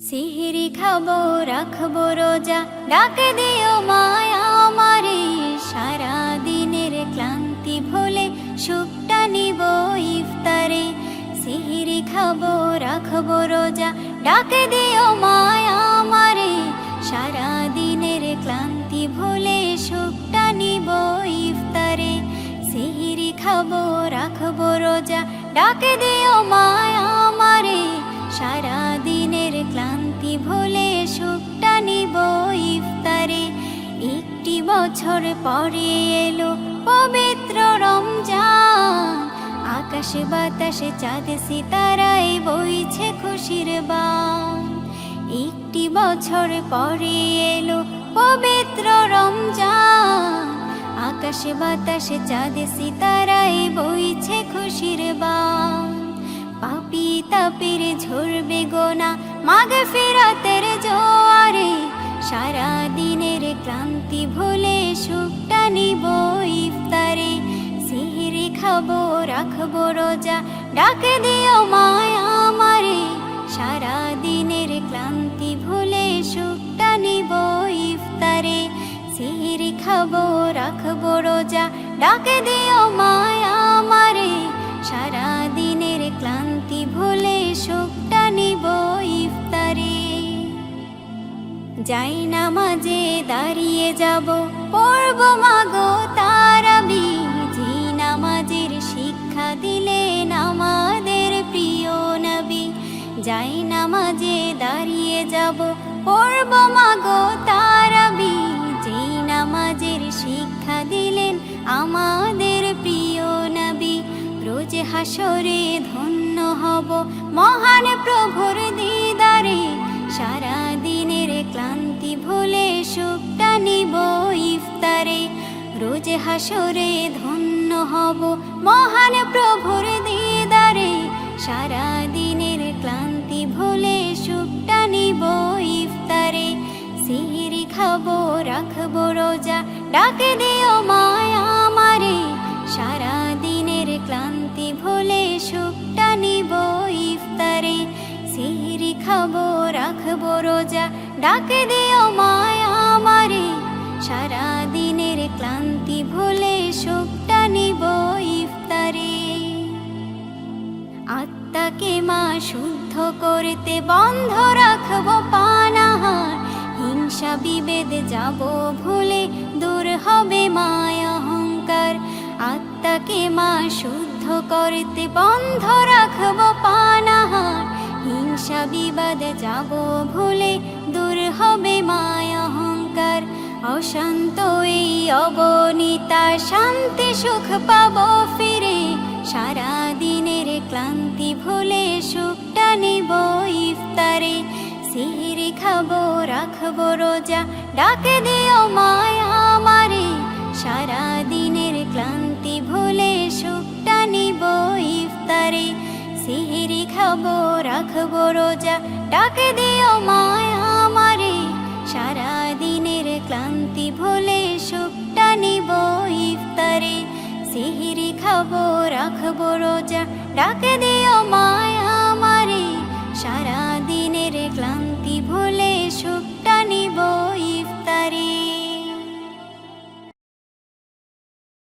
সিহরি খাবো রাখবো রোজা, ডাকে দিও মায়া আমারে। সারা দিনের ক্লান্তি ভুলে সুখটা নিব ইফতারে। সিহরি খাবো রাখবো রোজা, ডাকে দিও মায়া আমারে। সারা দিনের ক্লান্তি ভুলে সুখটা নিব ইফতারে। সিহরি খাবো রাখবো রোজা, ডাকে দিও মায়া আমারে। সারা দিনের ক্লান্তি ভুলে সুখটা নিব ইফতারে। একটি বছর পরে এলো পবিত্র রমজান, আকাশে বাতাসে চাঁদ সিতারায় বইছে খুশির বান। একটি বছর পরে এলো পবিত্র রমজান, আকাশে বাতাসে চাঁদ সিতারায় বইছে খুশির বান। পাপী তাপের ঝরবে গোনা মাগফিরাতের জোয়ারে। সারা দিনের ক্লান্তি ভুলে সুখটা নিব ইফতারে। সিহরি খাবো রাখবো রোজা, ডাকে দিও মায়া আমারে। সারা দিনের ক্লান্তি ভুলে সুখটা নিব ইফতারে। সিহরি খাবো রাখবো রোজা, ডাকে দিও মায়া আমারে। সারা দিনের ক্লান্তি ভুলে সুখটা নিব ইফতারে। যাই নামাজে দাঁড়িয়ে যাব, পড়ব মাগো তারাবি। যে নামাজের শিক্ষা দিলেন আমাদের প্রিয় নবী। যাই নামাজে দাঁড়িয়ে যাব, পড়ব মাগো তারাবি। যে নামাজের শিক্ষা দিলেন আমাদের প্রিয় নবী। রোজ হাসরে ধন্য হব মহান প্রভুর দিদারে। সারা দিনের ক্লান্তি ভুলে সুখটা নিব ইফতারে। রোজ হাসরে ধন্য হব মহান প্রভুর দিদারে। সারা দিনের ক্লান্তি ভুলে সুখটা নিব ইফতারে। সিহরি খাবো রাখবো রোজা, ডাকে দিও মায়া আমারে। সারা দিনের ক্লান্তি ভুলে সুখটা নিব ইফতারে। সিহরি খাবো রাখবো রোজা, ডাকে দিও মায়া আমারে। সারা দিনের ক্লান্তি ভুলে সুখটা নিব ইফতারে। আত্মাকে মা শুদ্ধ করতে বন্ধ রাখবো পানাহার। হিংসা বিভেদ যাব ভুলে, দূর হবে মায়া অহংকার। আত্মাকে মা শুদ্ধ করতে বন্ধ রাখবো পানাহার। হিংসা বিবাদ যাব ভুলে, দূর হবে মায়া অহংকার। অশান্ত এই অবনীতা শান্তি সুখ পাবো ফিরে। সারা দিনের ক্লান্তি ভুলে সুখটা নিব ইফতারে। সিহরি খাবো রাখবো রোজা, ডাকে দিও মায়া আমারে। সারা দিনের ক্লান্তি ভুলে সুখটা নিব ইফতারে। সিহরি খাবো রাখবো রোজা, ডাকে দিও মায়া আমারে। সারা দিনের ক্লান্তি ভুলে সুখটা নিব ইফতারে। সিহরি খাবো রাখবো রোজা, ডাকে দিও মায়া আমারে। সারা